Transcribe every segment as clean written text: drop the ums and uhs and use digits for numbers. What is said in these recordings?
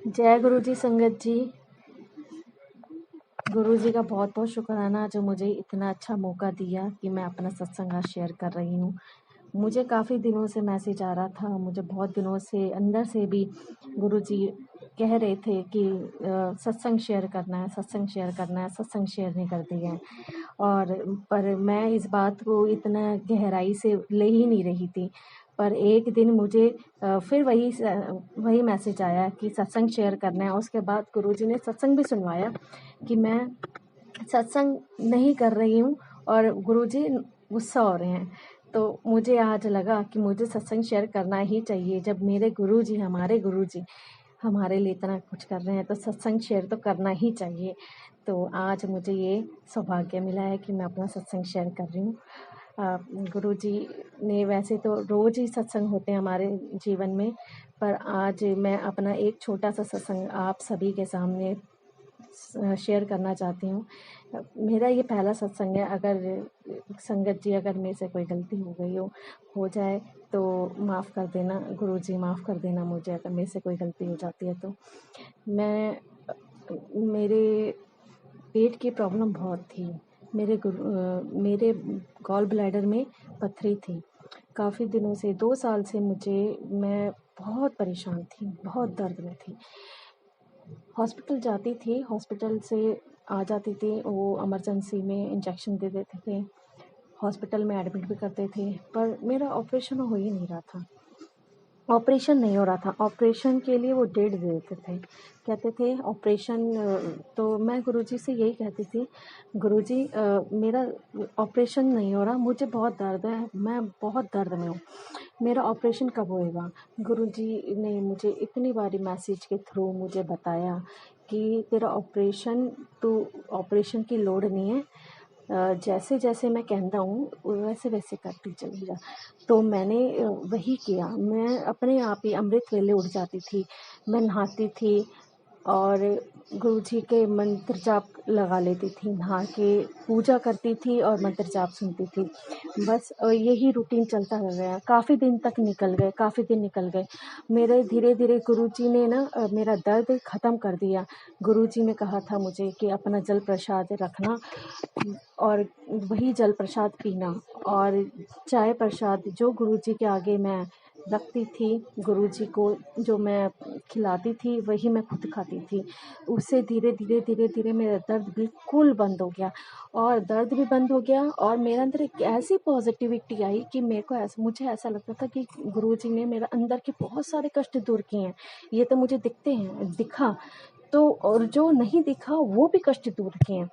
जय गुरु जी संगत जी। गुरु जी का बहुत बहुत शुक्राना जो मुझे इतना अच्छा मौका दिया कि मैं अपना सत्संग आज शेयर कर रही हूँ। मुझे काफ़ी दिनों से मैसेज आ रहा था, मुझे बहुत दिनों से अंदर से भी गुरु जी कह रहे थे कि सत्संग शेयर करना है, सत्संग शेयर करना है, सत्संग शेयर नहीं करती है। और पर मैं इस बात को इतना गहराई से ले ही नहीं रही थी। पर एक दिन मुझे फिर वही मैसेज आया कि सत्संग शेयर करना है। उसके बाद गुरुजी ने सत्संग भी सुनवाया कि मैं सत्संग नहीं कर रही हूँ और गुरुजी गुस्सा हो रहे हैं। तो मुझे आज लगा कि मुझे सत्संग शेयर करना ही चाहिए। जब मेरे गुरुजी, हमारे गुरुजी हमारे लिए इतना कुछ कर रहे हैं तो सत्संग शेयर तो करना ही चाहिए। तो आज मुझे ये सौभाग्य मिला है कि मैं अपना सत्संग शेयर कर रही हूँ। गुरुजी ने वैसे तो रोज़ ही सत्संग होते हैं हमारे जीवन में, पर आज मैं अपना एक छोटा सा सत्संग आप सभी के सामने शेयर करना चाहती हूँ। मेरा ये पहला सत्संग है। अगर संगत जी, अगर मेरे से कोई गलती हो जाए तो माफ़ कर देना। गुरुजी माफ़ कर देना मुझे, अगर मेरे से कोई गलती हो जाती है तो। मेरे पेट की प्रॉब्लम बहुत थी। मेरे गॉल ब्लैडर में पथरी थी। काफ़ी दिनों से 2 साल से मैं बहुत परेशान थी, बहुत दर्द में थी। हॉस्पिटल जाती थी, हॉस्पिटल से आ जाती थी, वो इमरजेंसी में इंजेक्शन दे देते थे, हॉस्पिटल में एडमिट भी करते थे, पर मेरा ऑपरेशन हो ही नहीं रहा था। ऑपरेशन नहीं हो रहा था। ऑपरेशन के लिए वो डेट दे देते थे, कहते थे ऑपरेशन। तो मैं गुरुजी से यही कहती थी, गुरुजी मेरा ऑपरेशन नहीं हो रहा, मुझे बहुत दर्द है, मैं बहुत दर्द में हूँ, मेरा ऑपरेशन कब होएगा। गुरुजी ने मुझे इतनी बारी मैसेज के थ्रू मुझे बताया कि तेरा ऑपरेशन की लोड नहीं है, जैसे जैसे मैं कहता हूँ वैसे वैसे करती चली जा। तो मैंने वही किया। मैं अपने आप ही अमृत वेले उठ जाती थी, मैं नहाती थी और गुरुजी के मंत्र जाप लगा लेती थी, नहा के पूजा करती थी और मंत्र जाप सुनती थी। बस यही रूटीन चलता गया। काफ़ी दिन निकल गए। मेरे धीरे धीरे गुरुजी ने ना मेरा दर्द ख़त्म कर दिया। गुरुजी ने कहा था मुझे कि अपना जल प्रसाद रखना और वही जल प्रसाद पीना, और चाय प्रसाद जो गुरुजी के आगे मैं रखती थी, गुरुजी को जो मैं खिलाती थी वही मैं खुद खाती थी। उससे धीरे धीरे मेरा दर्द बिल्कुल बंद हो गया, और दर्द भी बंद हो गया, और मेरे अंदर एक ऐसी पॉजिटिविटी आई कि मुझे ऐसा लगता था कि गुरुजी ने मेरे अंदर के बहुत सारे कष्ट दूर किए हैं। ये तो मुझे दिखा तो, और जो नहीं दिखा वो भी कष्ट दूर किए हैं।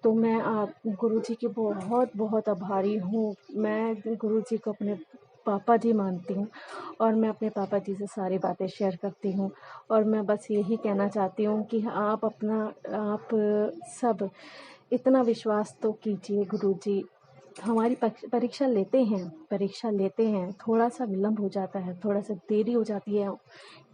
तो मैं गुरुजी की बहुत बहुत आभारी हूँ। मैं गुरुजी को अपने पापा जी मानती हूँ, और मैं अपने पापा जी से सारी बातें शेयर करती हूँ। और मैं बस यही कहना चाहती हूँ कि आप सब इतना विश्वास तो कीजिए। गुरुजी हमारी परीक्षा लेते हैं, थोड़ा सा विलम्ब हो जाता है, थोड़ा सा देरी हो जाती है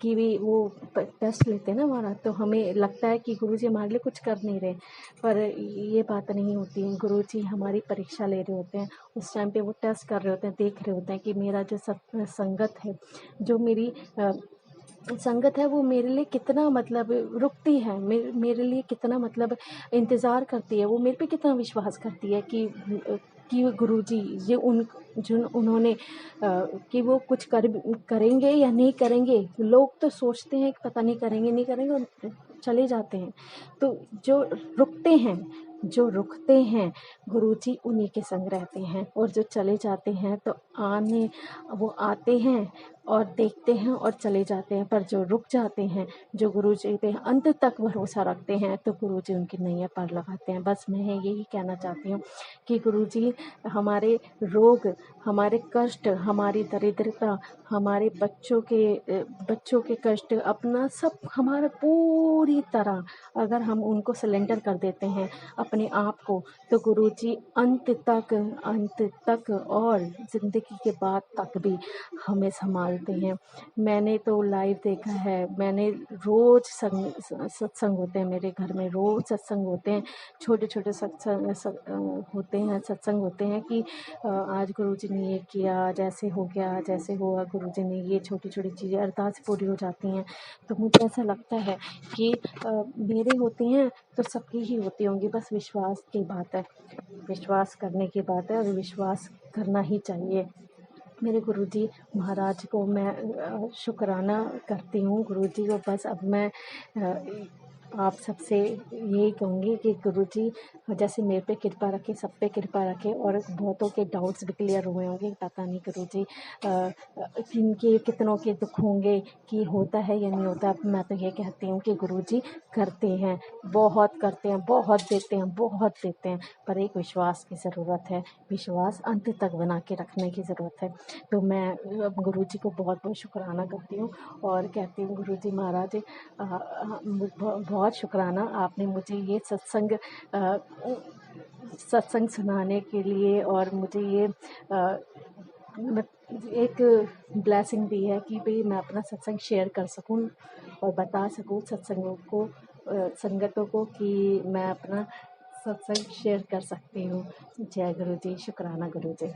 कि भी वो टेस्ट लेते हैं ना हमारा, तो हमें लगता है कि गुरुजी हमारे लिए कुछ कर नहीं रहे, पर ये बात नहीं होती। गुरुजी हमारी परीक्षा ले रहे होते हैं, उस टाइम पे वो टेस्ट कर रहे होते हैं, देख रहे होते हैं कि मेरा जो संगत है, जो मेरी संगत है, वो मेरे लिए कितना मतलब रुकती है, मेरे लिए कितना मतलब इंतज़ार करती है, वो मेरे पे कितना विश्वास करती है कि गुरुजी ये उन्होंने कि वो कुछ करेंगे या नहीं करेंगे। लोग तो सोचते हैं कि पता नहीं करेंगे नहीं करेंगे और चले जाते हैं। तो जो रुकते हैं गुरुजी उन्हीं के संग रहते हैं, और जो चले जाते हैं तो वो आते हैं और देखते हैं और चले जाते हैं। पर जो रुक जाते हैं, जो गुरुजी पे अंत तक भरोसा रखते हैं, तो गुरुजी उनकी नैया पार लगाते हैं। बस मैं यही कहना चाहती हूँ कि गुरुजी हमारे रोग, हमारे कष्ट, हमारी दरिद्रता, हमारे बच्चों के कष्ट, अपना सब हमारा पूरी तरह अगर हम उनको सरेंडर कर देते हैं अपने आप को, तो गुरुजी अंत तक और ज़िंदगी के बाद तक भी हमें संभाल डालते हैं। मैंने तो लाइव देखा है, मैंने रोज़ सत्संग होते हैं मेरे घर में, रोज़ सत्संग होते हैं। छोटे-छोटे होते हैं, सत्संग होते हैं कि आज गुरुजी ने ये किया, जैसे हो गया, जैसे हुआ गुरुजी ने ये छोटी-छोटी चीज़ें अरदास पूरी हो जाती हैं। तो मुझे ऐसा लगता है कि मेरे होते हैं तो सबकी ही होती होंगी, बस विश्वास की बात है। विश्वास करने की बात है और विश्वास करना ही चाहिए। मेरे गुरुजी महाराज को मैं शुक्राना करती हूँ। गुरुजी को बस अब मैं आप सबसे यही कहूँगी कि गुरुजी जैसे मेरे पे कृपा रखें, सब पे कृपा रखें और बहुतों के डाउट्स भी क्लियर हुए होंगे। पता नहीं गुरुजी किनके कितनों के दुख होंगे कि होता है या नहीं होता। मैं तो ये कहती हूँ कि गुरुजी करते हैं, बहुत करते हैं, बहुत देते हैं, पर एक विश्वास की ज़रूरत है। विश्वास अंत तक बना के रखने की ज़रूरत है। तो मैं गुरुजी को बहुत-बहुत शुक्राना करती हूँ और कहती हूँ गुरुजी महाराज बहुत शुक्राना, आपने मुझे ये सत्संग सुनाने के लिए और मुझे ये एक ब्लेसिंग दी है कि भई मैं अपना सत्संग शेयर कर सकूँ और बता सकूँ सत्संगों को संगतों को कि मैं अपना सत्संग शेयर कर सकती हूँ। जय गुरु जी, शुक्राना गुरु जी।